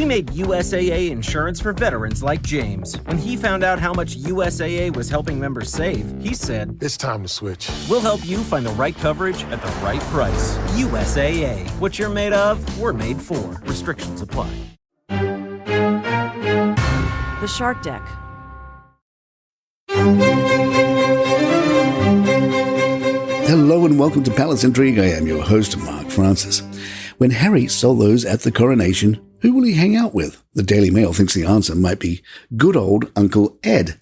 We made USAA insurance for veterans like James. When he found out how much USAA was helping members save, he said, "It's time to switch." We'll help you find the right coverage at the right price. USAA. What you're made of, we're made for. Restrictions apply. The Shark Deck. Hello and welcome to Palace Intrigue. I am your host, Mark Francis. When Harry solos at the Coronation, who will he hang out with? The Daily Mail thinks the answer might be good old Uncle Ed.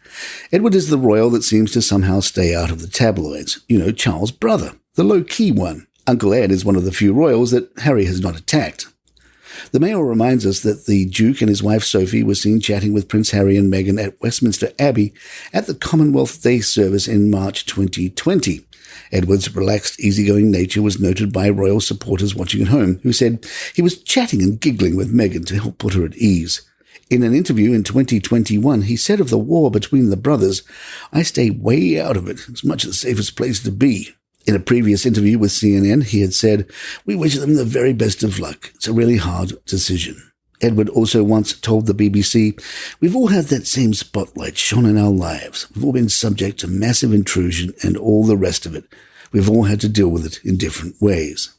Edward is the royal that seems to somehow stay out of the tabloids. You know, Charles' brother, the low-key one. Uncle Ed is one of the few royals that Harry has not attacked. The Mail reminds us that the Duke and his wife Sophie were seen chatting with Prince Harry and Meghan at Westminster Abbey at the Commonwealth Day service in March 2020. Edward's relaxed, easygoing nature was noted by royal supporters watching at home, who said he was chatting and giggling with Meghan to help put her at ease. In an interview in 2021, he said of the war between the brothers, "I stay way out of it. It's much the safest place to be." In a previous interview with CNN, he had said, "We wish them the very best of luck. It's a really hard decision." Edward also once told the BBC, "We've all had that same spotlight shone in our lives. We've all been subject to massive intrusion and all the rest of it. We've all had to deal with it in different ways."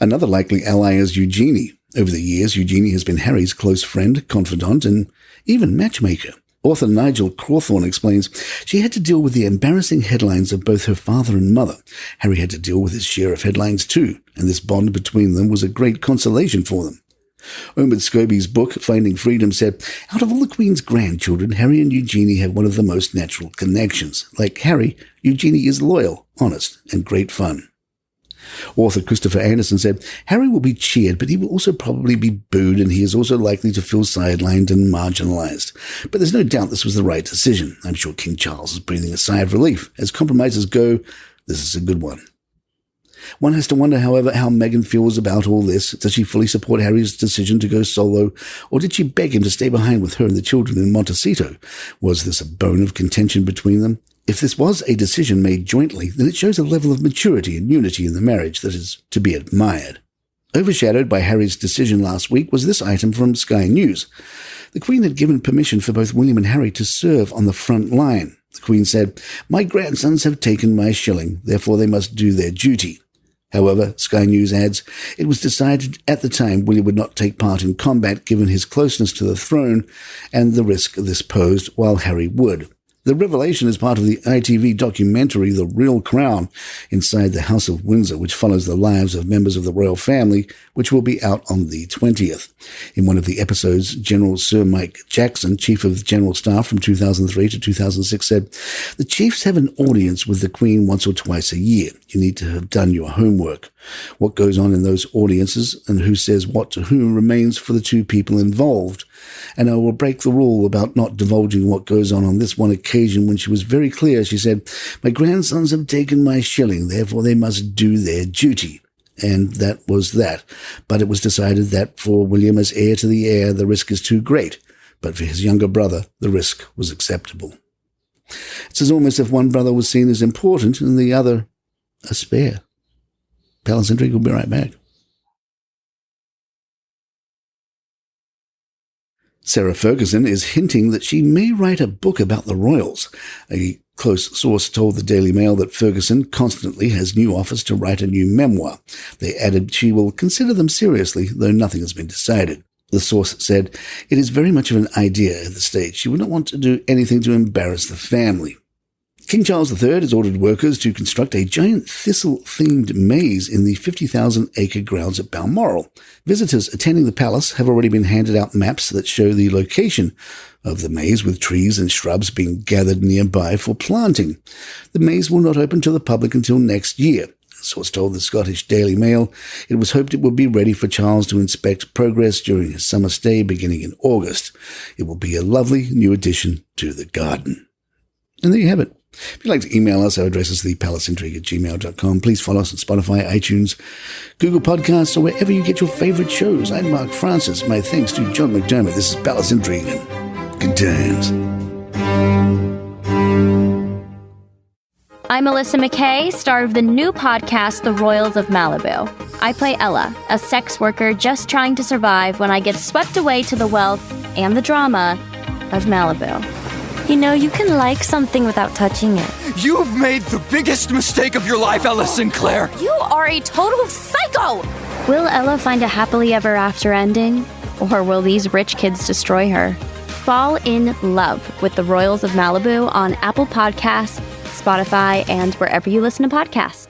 Another likely ally is Eugenie. Over the years, Eugenie has been Harry's close friend, confidant, and even matchmaker. Author Nigel Crawthorne explains she had to deal with the embarrassing headlines of both her father and mother. Harry had to deal with his share of headlines too, and this bond between them was a great consolation for them. Omid Scobie's book, Finding Freedom, said, "Out of all the Queen's grandchildren, Harry and Eugenie have one of the most natural connections. Like Harry, Eugenie is loyal, honest, and great fun." Author Christopher Anderson said, "Harry will be cheered, but he will also probably be booed, and he is also likely to feel sidelined and marginalized. But there's no doubt this was the right decision. I'm sure King Charles is breathing a sigh of relief. As compromises go, this is a good one." One has to wonder, however, how Meghan feels about all this. Does she fully support Harry's decision to go solo, or did she beg him to stay behind with her and the children in Montecito? Was this a bone of contention between them? If this was a decision made jointly, then it shows a level of maturity and unity in the marriage that is to be admired. Overshadowed by Harry's decision last week was this item from Sky News. The Queen had given permission for both William and Harry to serve on the front line. The Queen said, "My grandsons have taken my shilling, therefore they must do their duty." However, Sky News adds, it was decided at the time William would not take part in combat given his closeness to the throne and the risk this posed, while Harry would. The revelation is part of the ITV documentary The Real Crown Inside the House of Windsor, which follows the lives of members of the royal family, which will be out on the 20th. In one of the episodes, General Sir Mike Jackson, Chief of General Staff from 2003 to 2006, said, "The chiefs have an audience with the Queen once or twice a year. You need to have done your homework. What goes on in those audiences and who says what to whom remains for the two people involved. And I will break the rule about not divulging what goes on this one occasion when she was very clear. She said, 'My grandsons have taken my shilling, therefore they must do their duty.' And that was that. But it was decided that for William as heir to the heir, the risk is too great. But for his younger brother, the risk was acceptable." It's as almost if one brother was seen as important and the other a spare. Palace Intrigue will be right back. Sarah Ferguson is hinting that she may write a book about the royals. A close source told the Daily Mail that Ferguson constantly has new offers to write a new memoir. They added she will consider them seriously, though nothing has been decided. The source said, "It is very much of an idea at the stage. She would not want to do anything to embarrass the family." King Charles III has ordered workers to construct a giant thistle-themed maze in the 50,000-acre grounds at Balmoral. Visitors attending the palace have already been handed out maps that show the location of the maze, with trees and shrubs being gathered nearby for planting. The maze will not open to the public until next year. A source told the Scottish Daily Mail it was hoped it would be ready for Charles to inspect progress during his summer stay beginning in August. It will be a lovely new addition to the garden. And there you have it. If you'd like to email us, our address is thepalaceintrigue@gmail.com. Please follow us on Spotify, iTunes, Google Podcasts, or wherever you get your favorite shows. I'm Mark Francis. My thanks to John McDermott. This is Palace Intrigue, and good times. I'm Melissa McKay, star of the new podcast, The Royals of Malibu. I play Ella, a sex worker just trying to survive when I get swept away to the wealth and the drama of Malibu. You know, you can like something without touching it. You've made the biggest mistake of your life, Ella Sinclair. You are a total psycho! Will Ella find a happily ever after ending? Or will these rich kids destroy her? Fall in love with the Royals of Malibu on Apple Podcasts, Spotify, and wherever you listen to podcasts.